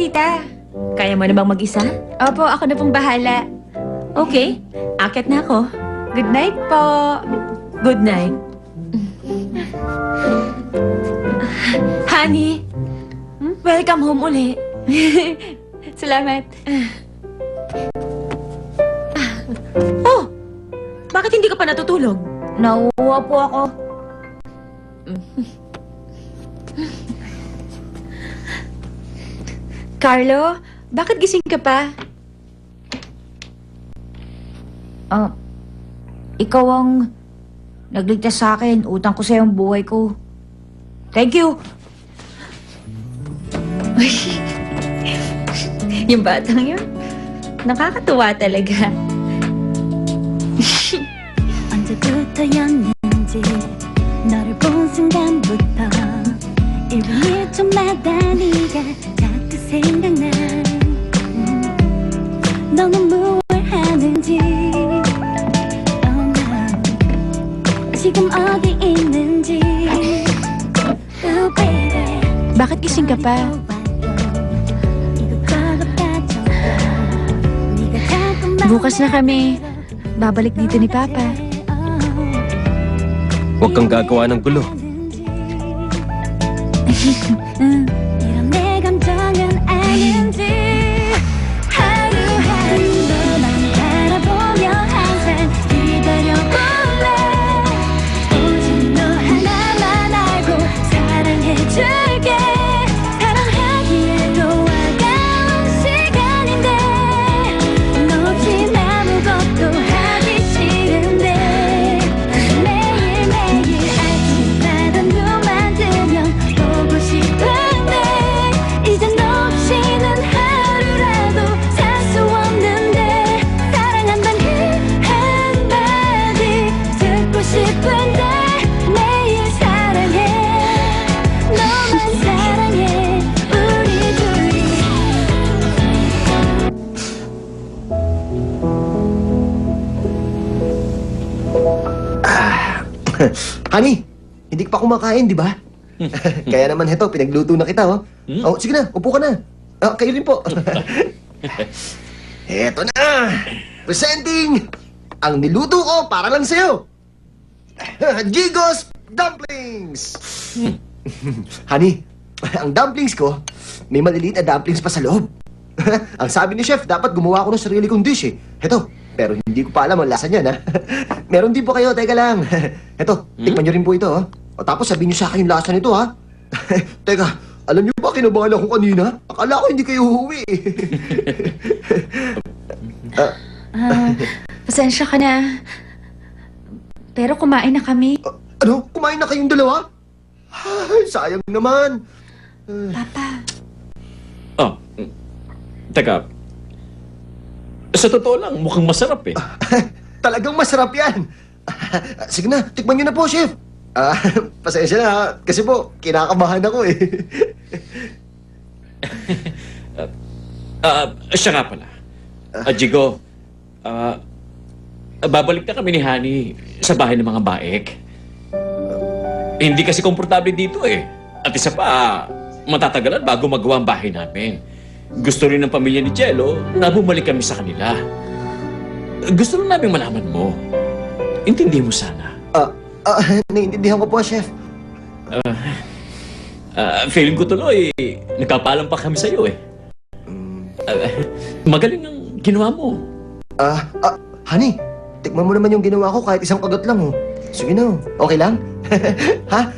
tita. Kaya mo na bang mag-isa? Opo, ako na pong bahala. Okay, akit na ako. Good night po. Good night. Honey, welcome home uli. Salamat. Oh, bakit hindi ka pa natutulog? Nauuwa po ako. Carlo, bakit gising ka pa? Ikaw ang nagligtas sa akin. Utang ko sa'yo ang buhay ko. Thank you. Yung batang yun, nakakatuwa talaga. 언제부터였는지 너를 본 순간부터 1분 1초마다 네가 자꾸 생각나 너는 무얼 하는지 지금 어디 있는지 Oh baby Bakit gising ka pa? Bukas na kami. Babalik dito ni Papa. Huwag kang gagawa ng gulo. 이런 내 감정은 아닌지 하루하루 너만 바라보며 항상 기다려볼래 오직 너 하나만 알고 사랑해줄게 사랑하기에도 아까운 시간인데 너 없인 아무것도 하기 싫은데 매일매일 아침마다 눈만 뜨면 보고 싶은데 이제 너 없이는 하루라도 살 수 없는데 사랑한다는 한마디 듣고 싶은데 매일 사랑해 너만 사랑해 우리 둘이 Honey, hindi ka pa kumakain, di ba? Kaya naman heto, pinagluto na kita, oh. Oh, sige na, upo ka na. Kayo rin po. Eto na! Presenting ang niluto ko para lang sa'yo. Gigo's Dumplings! Honey, ang dumplings ko, may maliliit na dumplings pa sa loob. Ang sabi ni chef, dapat gumawa ko ng sarili kong dish, eh. Heto, pero hindi ko pa alam ang lasa niyan, ha? Meron din po kayo, teka lang. Heto, tikman niyo rin po ito, ha? O tapos sabihin niyo sa akin yung lasa nito, ha? Teka, alam niyo ba kinabahan ako kanina? Akala ko hindi kayo uuwi. Pasensya ka na. Pero kumain na kami. Ano? Kumain na kayong dalawa? Ay, sayang naman. Papa. Oh, teka. Sa totoo lang, mukhang masarap eh. Talagang masarap yan. Sige na, tikman niyo na po, chef. Pasensya na, ha? Kasi po, kinakabahan ako eh. Siya nga pala. Jigo, babalik na kami ni Hani sa bahay ng mga baek. Hindi kasi komportable dito eh. At isa pa, matatagalan bago magawa ang bahay namin. Gusto rin ng pamilya ni Jello na bumalik kami sa kanila. Gusto lang namin malaman mo. Intindi mo sana. Naiintindihan ko po, chef. Feeling ko tuloy, nagkapalam pa kami sa'yo eh. Magaling ang ginawa mo. Honey, tikman mo naman yung ginawa ko kahit isang kagat lang, oh. Sige na, okay lang? Ha?